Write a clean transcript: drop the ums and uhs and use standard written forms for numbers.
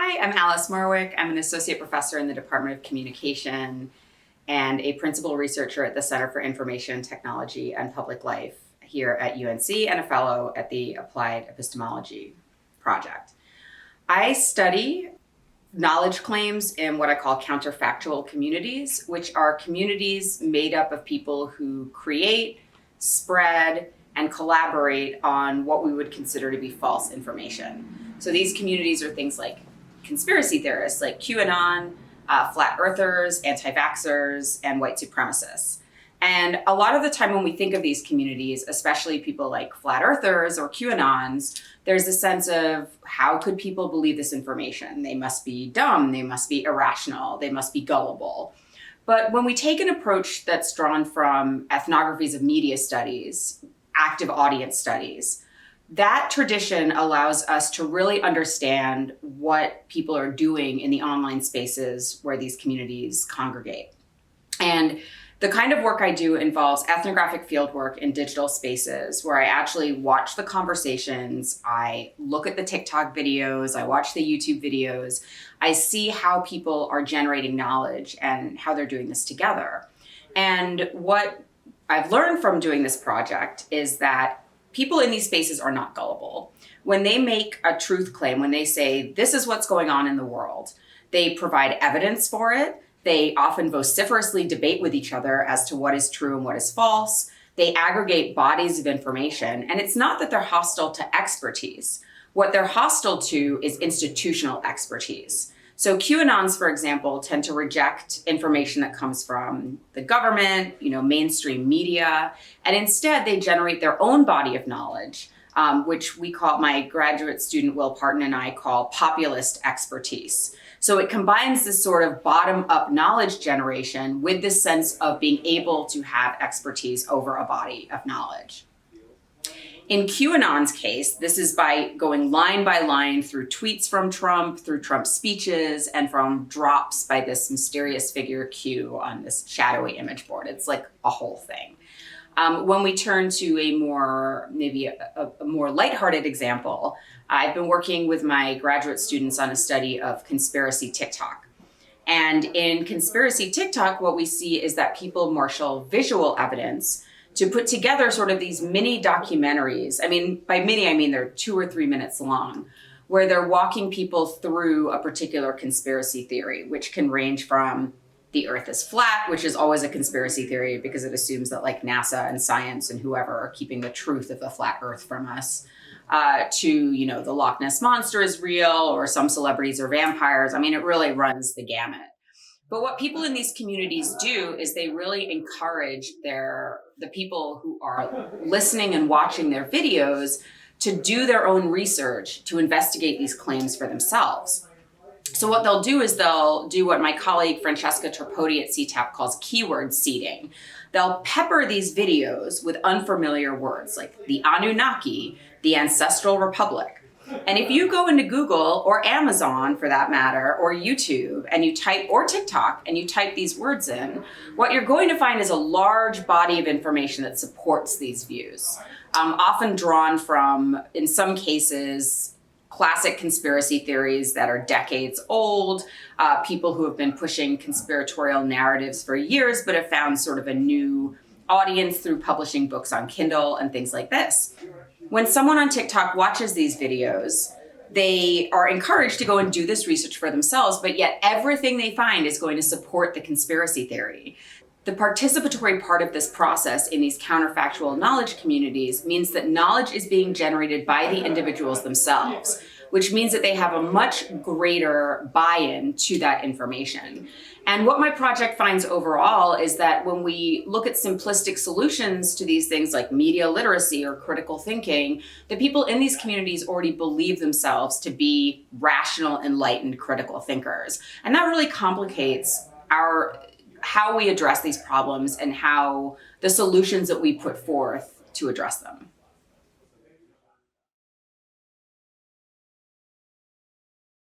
Hi, I'm Alice Marwick. I'm an associate professor in the Department of Communication and a principal researcher at the Center for Information Technology and Public Life here at UNC and a fellow at the Applied Epistemology Project. I study knowledge claims in what I call counterfactual communities, which are communities made up of people who create, spread, and collaborate on what we would consider to be false information. So these communities are things like conspiracy theorists, like QAnon, flat earthers, anti-vaxxers, and white supremacists. And a lot of the time when we think of these communities, especially people like flat earthers or QAnons, there's a sense of how could people believe this information? They must be dumb, they must be irrational, they must be gullible. But when we take an approach that's drawn from ethnographies of media studies, active audience studies, that tradition allows us to really understand what people are doing in the online spaces where these communities congregate. And the kind of work I do involves ethnographic fieldwork in digital spaces where I actually watch the conversations, I look at the TikTok videos, I watch the YouTube videos, I see how people are generating knowledge and how they're doing this together. And what I've learned from doing this project is that people in these spaces are not gullible. When they make a truth claim, when they say, this is what's going on in the world, they provide evidence for it. They often vociferously debate with each other as to what is true and what is false. They aggregate bodies of information. And it's not that they're hostile to expertise. What they're hostile to is institutional expertise. So QAnons, for example, tend to reject information that comes from the government, mainstream media, and instead they generate their own body of knowledge, which we call, my graduate student Will Parton and I call populist expertise. So it combines this sort of bottom-up knowledge generation with this sense of being able to have expertise over a body of knowledge. In QAnon's case, this is by going line by line through tweets from Trump, through Trump's speeches, and from drops by this mysterious figure Q on this shadowy image board. It's like a whole thing. When we turn to a more lighthearted example, I've been working with my graduate students on a study of conspiracy TikTok. And in conspiracy TikTok, what we see is that people marshal visual evidence to put together sort of these mini documentaries. I mean, by mini, I mean they're 2 or 3 minutes long, where they're walking people through a particular conspiracy theory, which can range from the earth is flat, which is always a conspiracy theory because it assumes that like NASA and science and whoever are keeping the truth of the flat earth from us, to, the Loch Ness Monster is real, or some celebrities are vampires. I mean, it really runs the gamut. But what people in these communities do is they really encourage the people who are listening and watching their videos to do their own research to investigate these claims for themselves. So what they'll do is they'll do what my colleague Francesca Tripodi at CTAP calls keyword seeding. They'll pepper these videos with unfamiliar words like the Anunnaki, the Ancestral Republic. And if you go into Google or Amazon for that matter, or YouTube, and you type, or TikTok, and you type these words in, what you're going to find is a large body of information that supports these views, often drawn from, in some cases, classic conspiracy theories that are decades old, people who have been pushing conspiratorial narratives for years, but have found sort of a new audience through publishing books on Kindle and things like this. When someone on TikTok watches these videos, they are encouraged to go and do this research for themselves, but yet everything they find is going to support the conspiracy theory. The participatory part of this process in these counterfactual knowledge communities means that knowledge is being generated by the individuals themselves, which means that they have a much greater buy-in to that information. And what my project finds overall is that when we look at simplistic solutions to these things like media literacy or critical thinking, the people in these communities already believe themselves to be rational, enlightened, critical thinkers. And that really complicates how we address these problems and how the solutions that we put forth to address them.